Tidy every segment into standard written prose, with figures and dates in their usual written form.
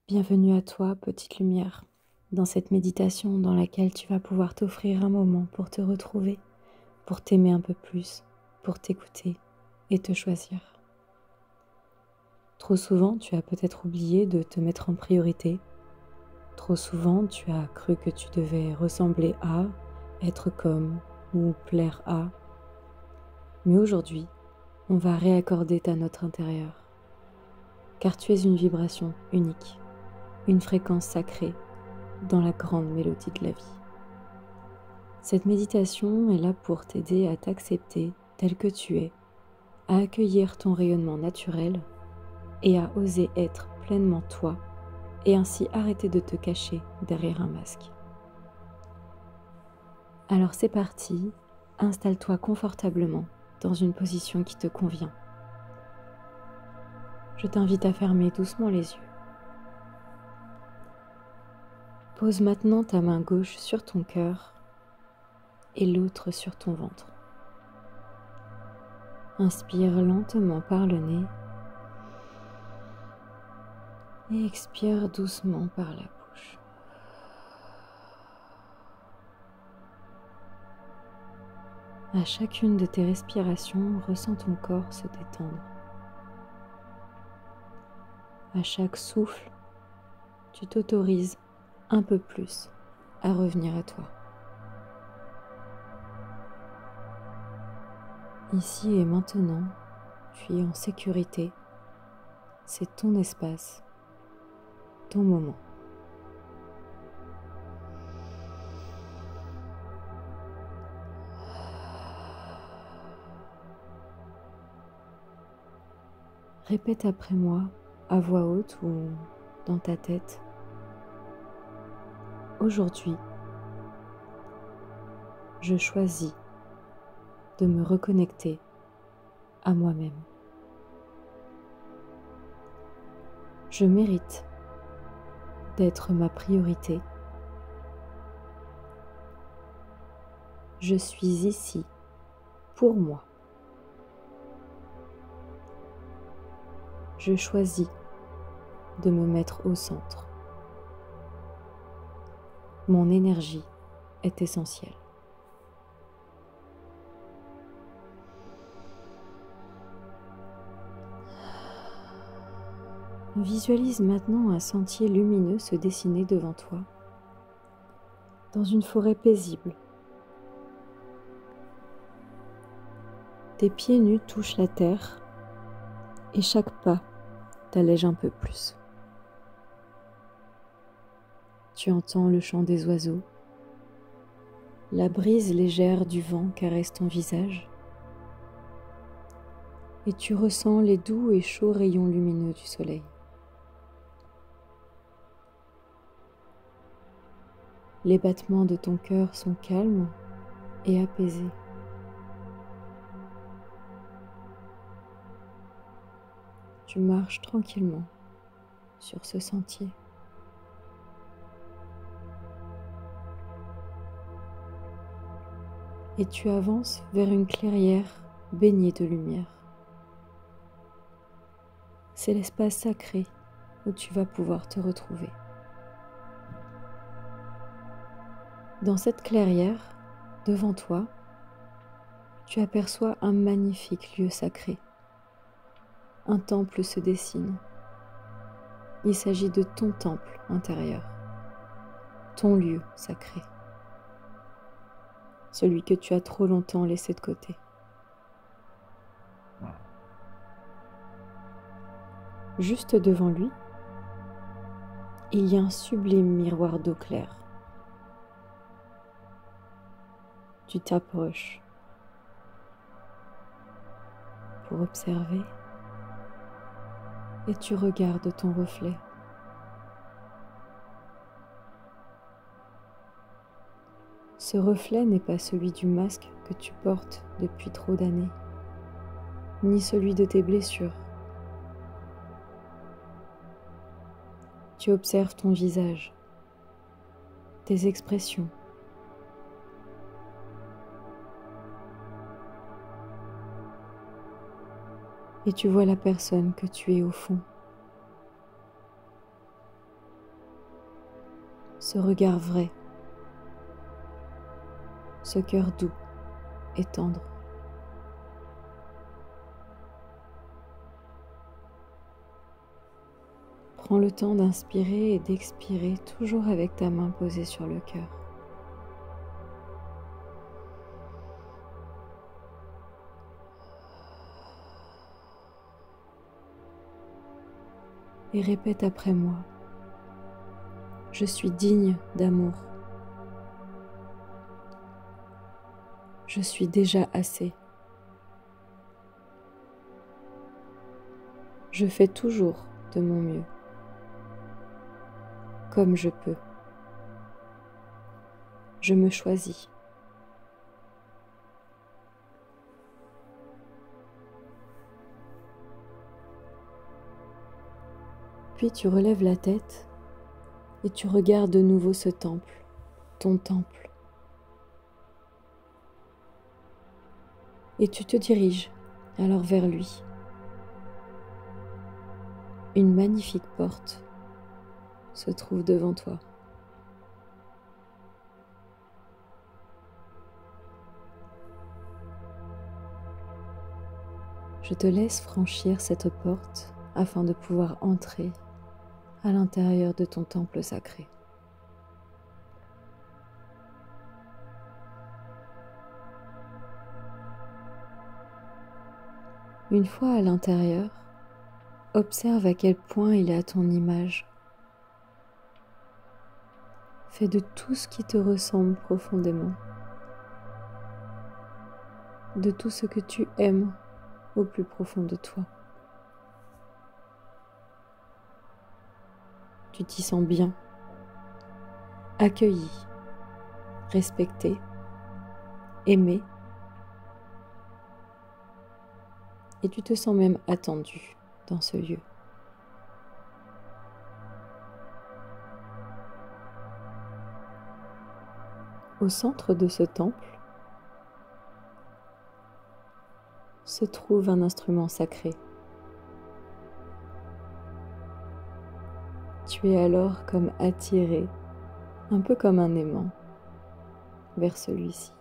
Bienvenue à toi, petite lumière, dans cette méditation dans laquelle tu vas pouvoir t'offrir un moment pour te retrouver, pour t'aimer un peu plus, pour t'écouter et te choisir. Trop souvent, tu as peut-être oublié de te mettre en priorité. Trop souvent, tu as cru que tu devais ressembler à, être comme ou plaire à. Mais aujourd'hui, on va réaccorder ta note intérieure, car tu es une vibration unique, une fréquence sacrée dans la grande mélodie de la vie. Cette méditation est là pour t'aider à t'accepter tel que tu es, à accueillir ton rayonnement naturel et à oser être pleinement toi et ainsi arrêter de te cacher derrière un masque. Alors c'est parti, installe-toi confortablement dans une position qui te convient. Je t'invite à fermer doucement les yeux. Pose maintenant ta main gauche sur ton cœur et l'autre sur ton ventre. Inspire lentement par le nez et expire doucement par la bouche. À chacune de tes respirations, ressens ton corps se détendre. À chaque souffle, tu t'autorises un peu plus à revenir à toi. Ici et maintenant, tu es en sécurité. C'est ton espace, ton moment. Répète après moi, à voix haute ou dans ta tête. Aujourd'hui, je choisis de me reconnecter à moi-même. Je mérite d'être ma priorité. Je suis ici pour moi. Je choisis de me mettre au centre. Mon énergie est essentielle. Visualise maintenant un sentier lumineux se dessiner devant toi, dans une forêt paisible. Tes pieds nus touchent la terre et chaque pas t'allège un peu plus. Tu entends le chant des oiseaux, la brise légère du vent caresse ton visage et tu ressens les doux et chauds rayons lumineux du soleil. Les battements de ton cœur sont calmes et apaisés. Tu marches tranquillement sur ce sentier. Et tu avances vers une clairière baignée de lumière. C'est l'espace sacré où tu vas pouvoir te retrouver. Dans cette clairière, devant toi, tu aperçois un magnifique lieu sacré. Un temple se dessine. Il s'agit de ton temple intérieur, ton lieu sacré, celui que tu as trop longtemps laissé de côté. Juste devant lui, il y a un sublime miroir d'eau claire. Tu t'approches pour observer et tu regardes ton reflet. Ce reflet n'est pas celui du masque que tu portes depuis trop d'années, ni celui de tes blessures. Tu observes ton visage, tes expressions. Et tu vois la personne que tu es au fond. ce regard vrai, ce cœur doux et tendre. Prends le temps d'inspirer et d'expirer, toujours avec ta main posée sur le cœur. Et répète après moi. Je suis digne d'amour. Je suis déjà assez. Je fais toujours de mon mieux, comme je peux. Je me choisis. Puis tu relèves la tête et tu regardes de nouveau ce temple, ton temple. Et tu te diriges alors vers lui. Une magnifique porte se trouve devant toi. Je te laisse franchir cette porte afin de pouvoir entrer à l'intérieur de ton temple sacré. Une fois à l'intérieur, observe à quel point il est à ton image. Fais de tout ce qui te ressemble profondément, de tout ce que tu aimes au plus profond de toi. Tu t'y sens bien, accueilli, respecté, aimé, et tu te sens même attendu dans ce lieu. Au centre de ce temple se trouve un instrument sacré. Tu es alors comme attiré, un peu comme un aimant, vers celui-ci.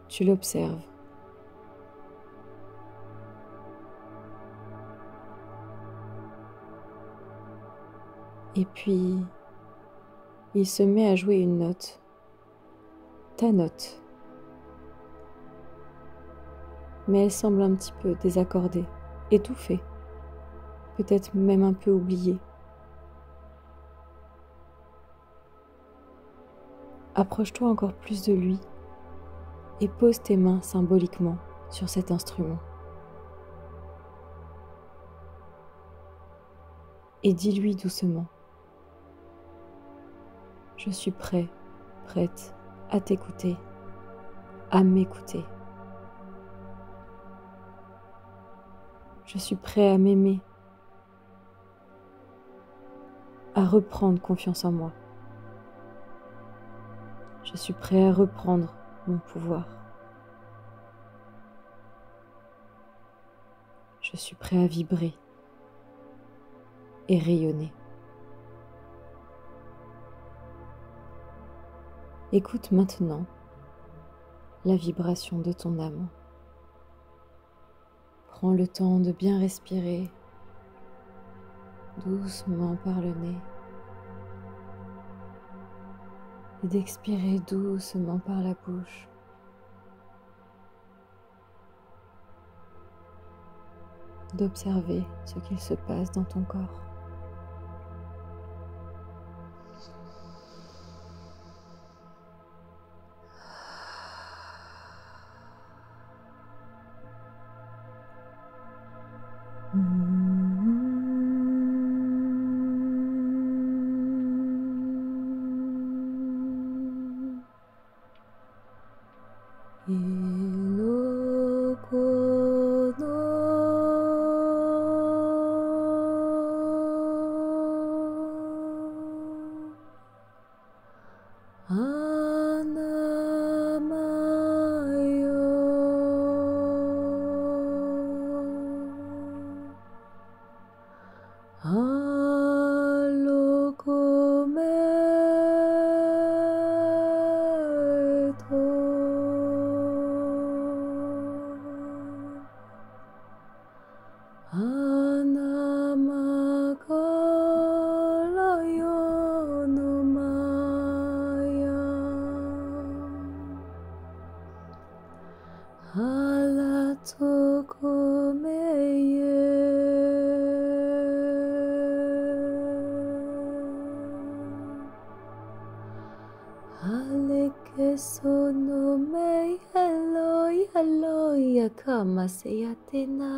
Tu l'observes. Et puis, il se met à jouer une note, ta note. Mais elle semble un petit peu désaccordée, étouffée, peut-être même un peu oubliée. Approche-toi encore plus de lui et pose tes mains symboliquement sur cet instrument. Et dis-lui doucement: je suis prêt, prête à t'écouter, à m'écouter. Je suis prêt à m'aimer, à reprendre confiance en moi. Je suis prêt à reprendre mon pouvoir. Je suis prêt à vibrer et rayonner. Écoute maintenant la vibration de ton âme. Prends le temps de bien respirer doucement par le nez et d'expirer doucement par la bouche. D'observer ce qu'il se passe dans ton corps. sono me eloi eloi kama seyatena.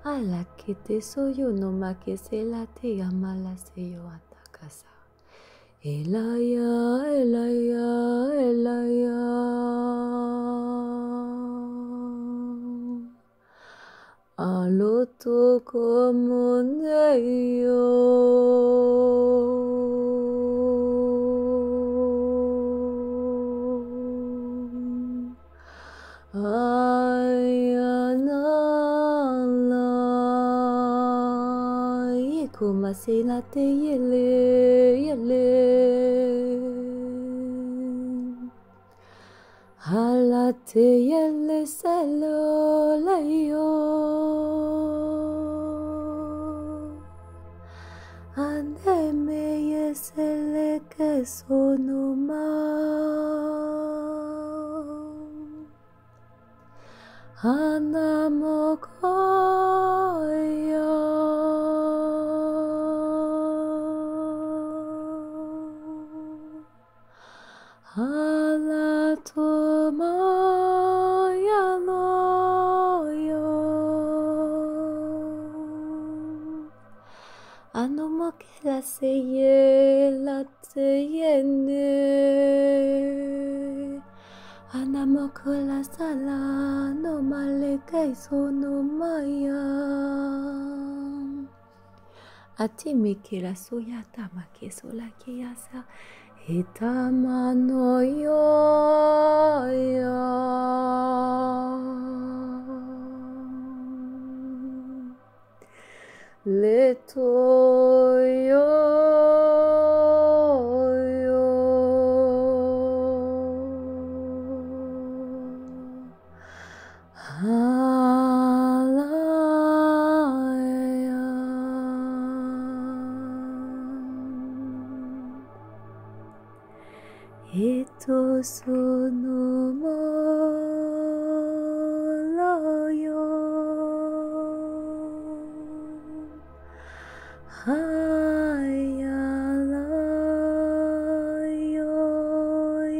Ala que te soyo no ma que se la te amala seyo atakasa. Elaya, elaya, elaya. Aloto como neyo. Ayanala, yekuma se la te yele, yele. Halate yele selo layo. Andeme yesele que sono ma. Anamokoya. Alatomaya loyo. Anomokela seye la teyene. Anamokola sala no maleke sono maya. Atimike la soyata make sola keyasa. Itamano yo ya. Leto yo yo. Halaya. Ito sono moloyo. Hayalayo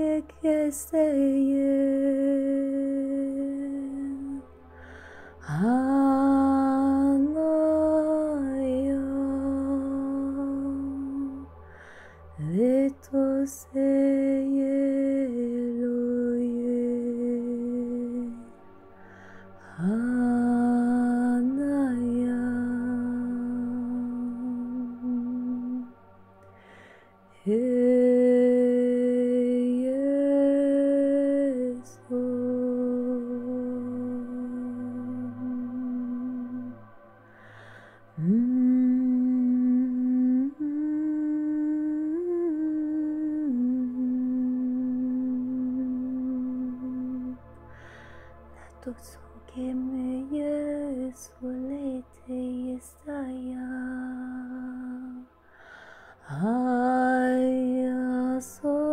yekeseye. Hanayo leto seye loye. Hanaya. Yeso. La que me yesolete yesaya. Aya soyosa.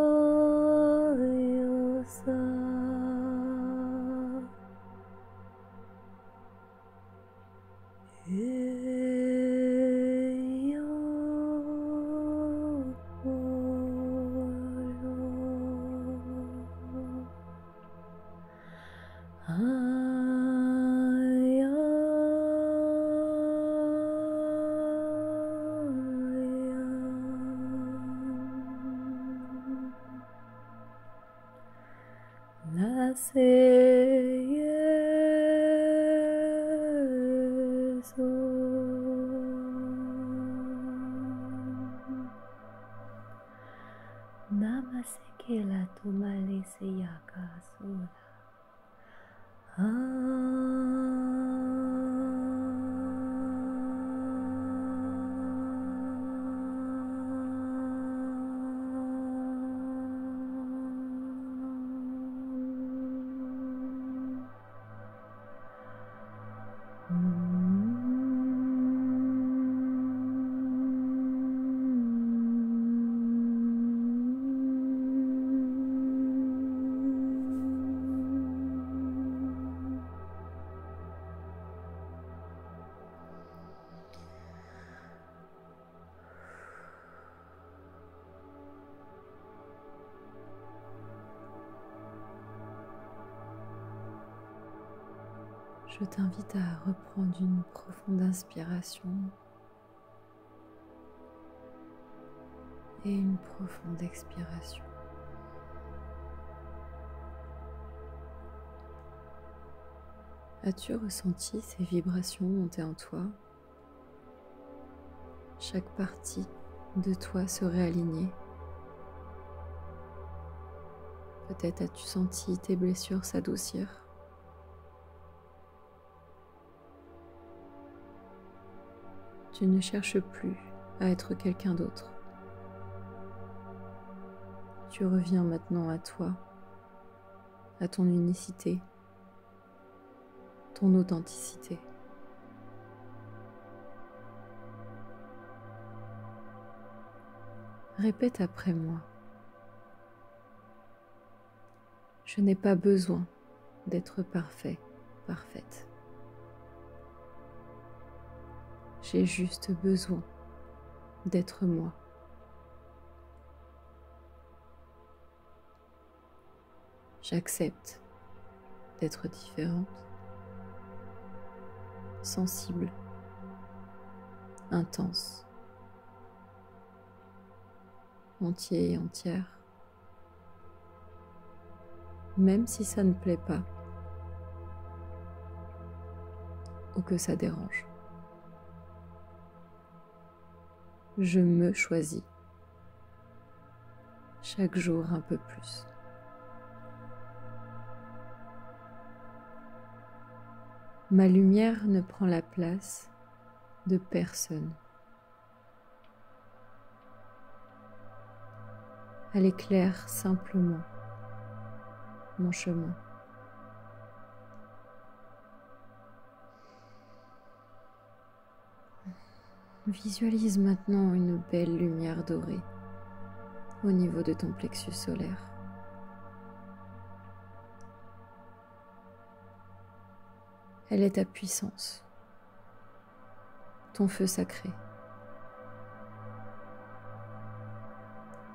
La se yeso. Je t'invite à reprendre une profonde inspiration et une profonde expiration. As-tu ressenti ces vibrations monter en toi? Chaque partie de toi se réaligner. Peut-être as-tu senti tes blessures s'adoucir. Tu ne cherches plus à être quelqu'un d'autre. Tu reviens maintenant à toi, à ton unicité, ton authenticité. Répète après moi. Je n'ai pas besoin d'être parfait, parfaite. J'ai juste besoin d'être moi. J'accepte d'être différente, sensible, intense, entier et entière, même si ça ne plaît pas ou que ça dérange. Je me choisis chaque jour un peu plus. Ma lumière ne prend la place de personne. Elle éclaire simplement mon chemin. Visualise maintenant une belle lumière dorée au niveau de ton plexus solaire. Elle est ta puissance, ton feu sacré.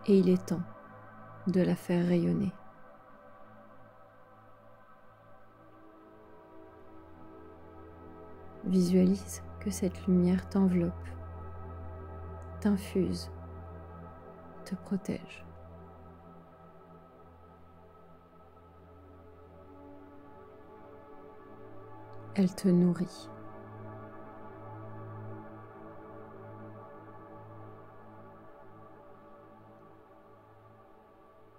Et il est temps de la faire rayonner. Visualise que cette lumière t'enveloppe, t'infuse, te protège. Elle te nourrit.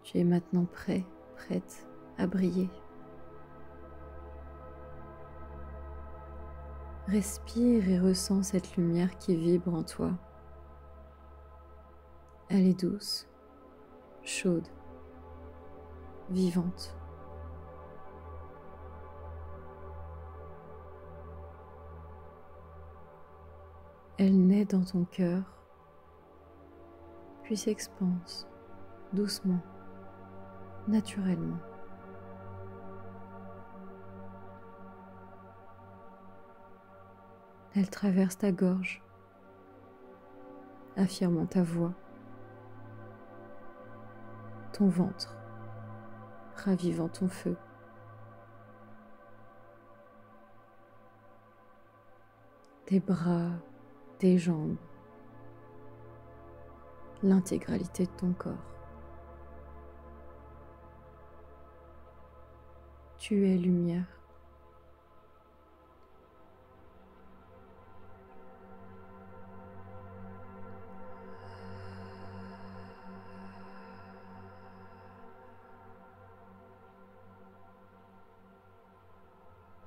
Tu es maintenant prêt, prête à briller. Respire et ressens cette lumière qui vibre en toi. Elle est douce, chaude, vivante. Elle naît dans ton cœur, puis s'expanse doucement, naturellement. Elle traverse ta gorge, affirmant ta voix, ton ventre, ravivant ton feu. Tes bras, tes jambes, l'intégralité de ton corps. Tu es lumière.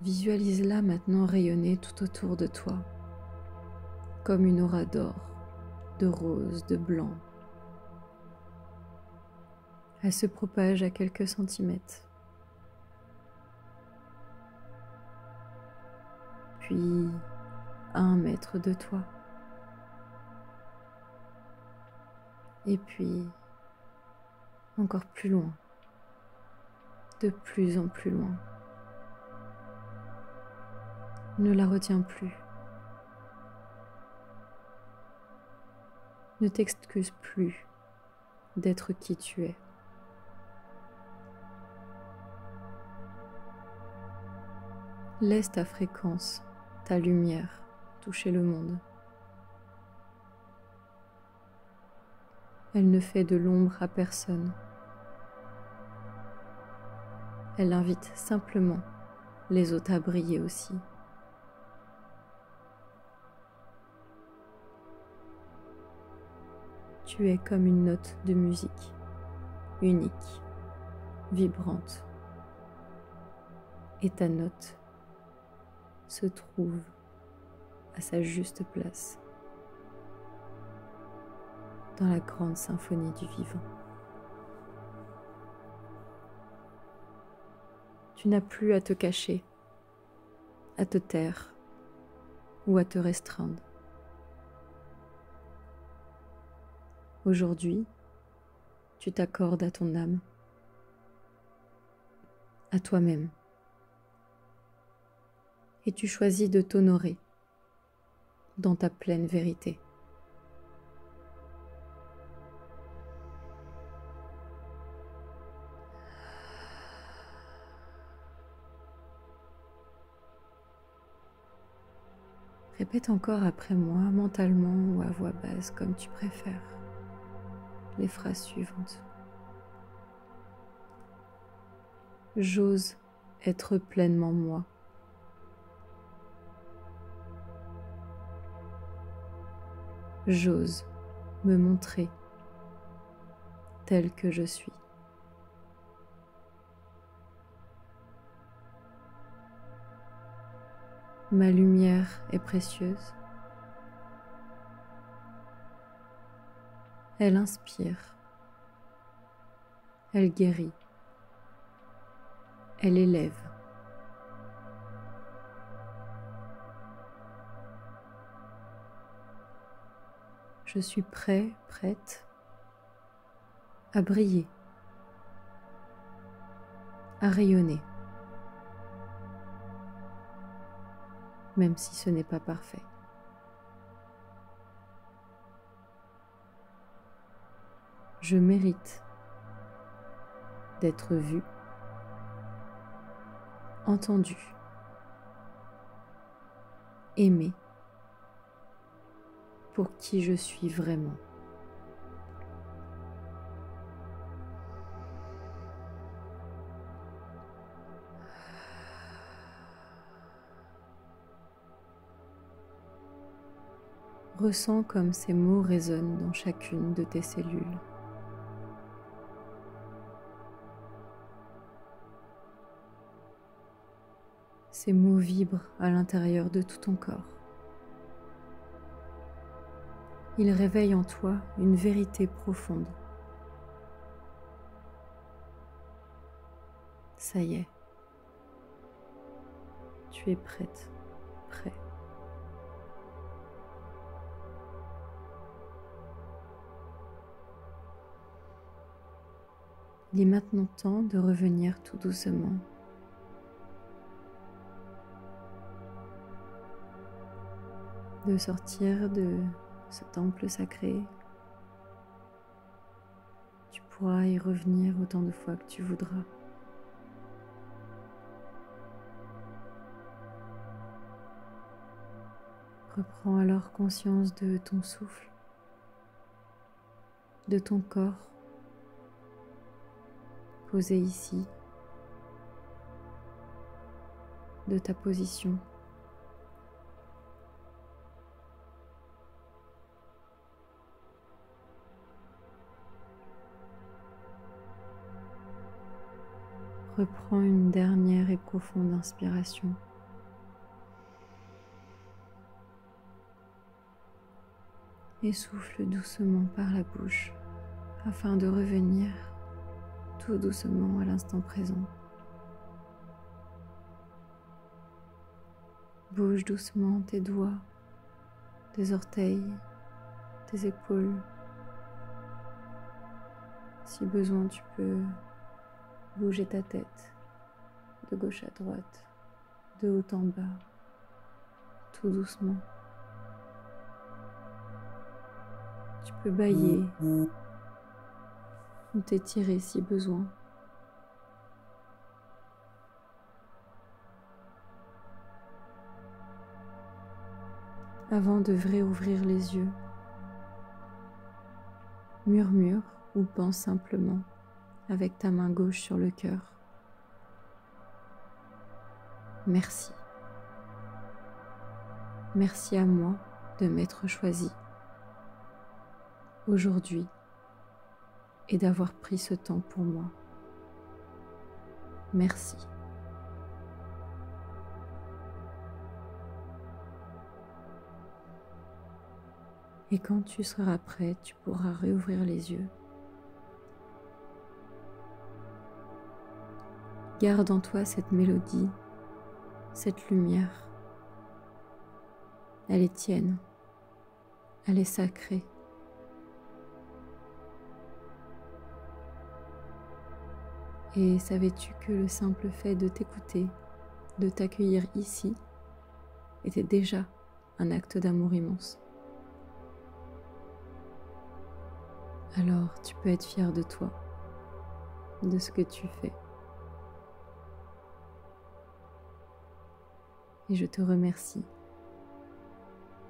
Visualise-la maintenant rayonner tout autour de toi, comme une aura d'or, de rose, de blanc. Elle se propage à quelques centimètres, puis à 1 mètre de toi, et puis encore plus loin, de plus en plus loin. Ne la retiens plus. Ne t'excuse plus d'être qui tu es. Laisse ta fréquence, ta lumière toucher le monde. Elle ne fait de l'ombre à personne. Elle invite simplement les autres à briller aussi. Tu es comme une note de musique, unique, vibrante. Et ta note se trouve à sa juste place dans la grande symphonie du vivant. Tu n'as plus à te cacher, à te taire ou à te restreindre. Aujourd'hui, tu t'accordes à ton âme, à toi-même, et tu choisis de t'honorer dans ta pleine vérité. Répète encore après moi, mentalement ou à voix basse, comme tu préfères, les phrases suivantes. J'ose être pleinement moi. J'ose me montrer tel que je suis. Ma lumière est précieuse. Elle inspire. Elle guérit. Elle élève. Je suis prêt, prête à briller, à rayonner, même si ce n'est pas parfait. Je mérite d'être vu, entendu, aimé pour qui je suis vraiment. Ressens comme ces mots résonnent dans chacune de tes cellules. Ces mots vibrent à l'intérieur de tout ton corps. Ils réveillent en toi une vérité profonde. Ça y est, tu es prête, prêt. Il est maintenant temps de revenir tout doucement. De sortir de ce temple sacré. Tu pourras y revenir autant de fois que tu voudras. Reprends alors conscience de ton souffle, de ton corps, posé ici, de ta position. Reprends une dernière et profonde inspiration. Et souffle doucement par la bouche afin de revenir tout doucement à l'instant présent. Bouge doucement tes doigts, tes orteils, tes épaules. Si besoin, tu peux bouger ta tête de gauche à droite, de haut en bas, tout doucement. Tu peux bâiller ou t'étirer si besoin. Avant de réouvrir les yeux, murmure ou pense simplement avec ta main gauche sur le cœur. Merci. Merci à moi de m'être choisi aujourd'hui et d'avoir pris ce temps pour moi. Merci. Et quand tu seras prêt, tu pourras réouvrir les yeux. Garde en toi cette mélodie, cette lumière. Elle est tienne, elle est sacrée. Et savais-tu que le simple fait de t'écouter, de t'accueillir ici, était déjà un acte d'amour immense? Alors tu peux être fier de toi, de ce que tu fais. Et je te remercie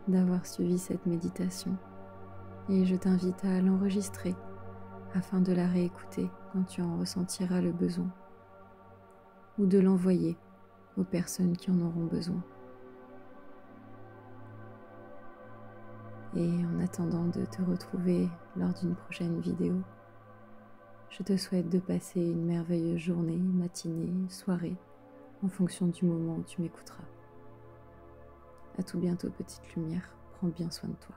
d'avoir suivi cette méditation. Et je t'invite à l'enregistrer afin de la réécouter quand tu en ressentiras le besoin, ou de l'envoyer aux personnes qui en auront besoin. Et en attendant de te retrouver lors d'une prochaine vidéo, je te souhaite de passer une merveilleuse journée, matinée, soirée, en fonction du moment où tu m'écouteras. À tout bientôt, petite lumière, prends bien soin de toi.